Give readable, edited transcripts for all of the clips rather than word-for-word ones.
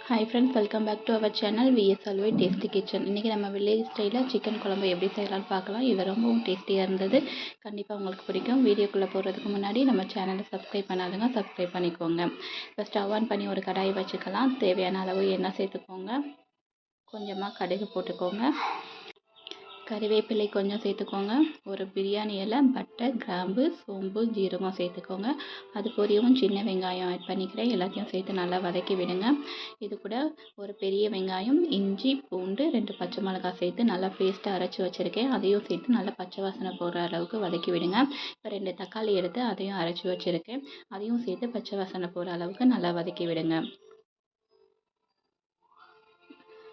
Hi friends, welcome back to our channel VS Alway Tasty Kitchen. இன்னைக்கு நம்ம village ஸ்டைலில் chicken குழம்பு எப்படி செய்யலாம்னு பார்க்கலாம். இது ரொம்பவும் டேஸ்டியாக இருந்தது. கண்டிப்பாக உங்களுக்கு பிடிக்கும். வீடியோக்குள்ளே போகிறதுக்கு முன்னாடி நம்ம சேனலை சப்ஸ்கிரைப் பண்ணாதுங்க, சப்ஸ்கிரைப் பண்ணிக்கோங்க. இப்போ ஸ்டவ் ஆன் பண்ணி ஒரு கடாய் வச்சுக்கலாம். தேவையான அளவு எண்ணெய் சேர்த்துக்கோங்க. கொஞ்சமாக கடுகு போட்டுக்கோங்க. கறிவேப்பிலை கொஞ்சம் சேர்த்துக்கோங்க. ஒரு பிரியாணி இலை, பட்டை, கிராம்பு, சோம்பு, ஜீரகம் சேர்த்துக்கோங்க. அது பொரியவும் சின்ன வெங்காயம் ஆட் பண்ணிக்கிறேன். எல்லாத்தையும் சேர்த்து நல்லா வதக்கி விடுங்க. இது கூட ஒரு பெரிய வெங்காயம், இஞ்சி, பூண்டு, 2 பச்சை மிளகாய் சேர்த்து நல்லா பேஸ்ட்டாக அரைச்சி வச்சுருக்கேன். அதையும் சேர்த்து நல்லா பச்சை வாசனை போகிற அளவுக்கு வதக்கி விடுங்க. இப்போ 2 தக்காளி எடுத்து அதையும் அரைச்சி வச்சுருக்கேன். அதையும் சேர்த்து பச்சை வாசனை போகிற அளவுக்கு நல்லா வதக்கி விடுங்க.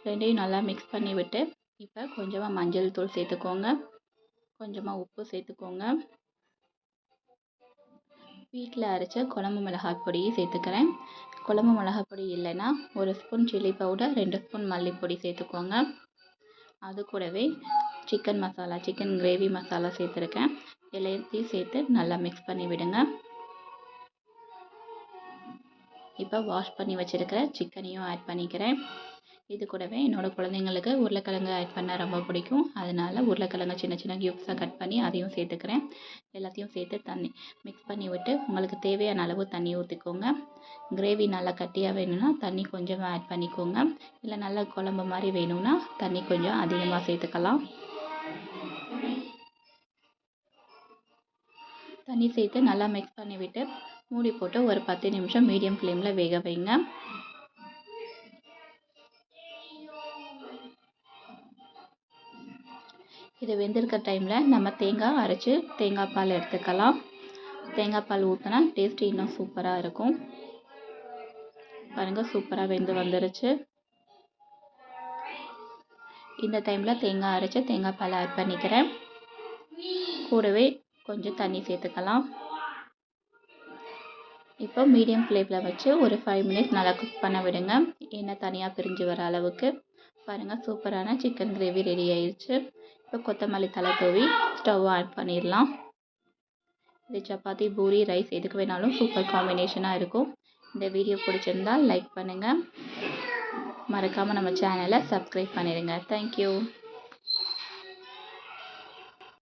ரெண்டையும் நல்லா மிக்ஸ் பண்ணி விட்டு இப்போ கொஞ்சமாக மஞ்சள் தூள் சேர்த்துக்கோங்க. கொஞ்சமாக உப்பு சேர்த்துக்கோங்க. வீட்டில் அரைச்ச குழம்பு மிளகாய் பொடியை சேர்த்துக்கிறேன். குழம்பு மிளகாய் பொடி இல்லைன்னா 1 ஸ்பூன் சில்லி பவுடர், 2 ஸ்பூன் மல்லிப்பொடி சேர்த்துக்கோங்க. அது கூடவே chicken masala, chicken gravy masala சேர்த்துருக்கேன். எல்லாத்தையும் சேர்த்து நல்லா மிக்ஸ் பண்ணி விடுங்க. இப்போ வாஷ் பண்ணி வச்சுருக்கிற சிக்கனையும் ஆட் பண்ணிக்கிறேன். இது கூடவே என்னோடய குழந்தைங்களுக்கு உருளைக்கிழங்கு ஆட் பண்ண ரொம்ப பிடிக்கும். அதனால் உருளைக்கிழங்கு சின்ன சின்ன க்யூப்ஸாக கட் பண்ணி அதையும் சேர்த்துக்கிறேன். எல்லாத்தையும் சேர்த்து தண்ணி மிக்ஸ் பண்ணி விட்டு உங்களுக்கு தேவையான அளவு தண்ணி ஊற்றிக்கோங்க. கிரேவி நல்லா கட்டியாக வேணும்னா தண்ணி கொஞ்சமாக ஆட் பண்ணிக்கோங்க. இல்லை நல்லா குழம்பு மாதிரி வேணும்னா தண்ணி கொஞ்சம் அதிகமாக சேர்த்துக்கலாம். தண்ணி சேர்த்து நல்லா மிக்ஸ் பண்ணி விட்டு மூடி போட்டு ஒரு 10 நிமிஷம் மீடியம் ஃப்ளேமில் வேக வைங்க. இது வெந்திருக்க டைமில் நம்ம தேங்காய் அரைச்சி தேங்காய் பால் எடுத்துக்கலாம். தேங்காய் பால் ஊற்றினா டேஸ்ட்டு இன்னும் சூப்பராக இருக்கும். பாருங்கள், சூப்பராக வெந்து வந்துருச்சு. இந்த டைமில் தேங்காய் அரைச்சி தேங்காய் பால் ஆட் பண்ணிக்கிறேன். கூடவே கொஞ்சம் தண்ணி சேர்த்துக்கலாம். இப்போ மீடியம் ஃப்ளேமில் வச்சு ஒரு 5 மினிட்ஸ் நல்லா குக் பண்ண விடுங்க. எண்ணெய் தனியாக பிரிஞ்சு வர அளவுக்கு. பாருங்கள், சூப்பரான சிக்கன் கிரேவி ரெடி ஆயிடுச்சு. இப்போ கொத்தமல்லி தழை தூவி ஸ்டவ் ஆன் பண்ணிடலாம். இது சப்பாத்தி, பூரி, ரைஸ் எதுக்கு வேணாலும் சூப்பர் காம்பினேஷனாக இருக்கும். இந்த வீடியோ பிடிச்சிருந்தால் லைக் பண்ணுங்கள். மறக்காமல் நம்ம சேனலை சப்ஸ்கிரைப் பண்ணிடுங்க. தேங்க்யூ.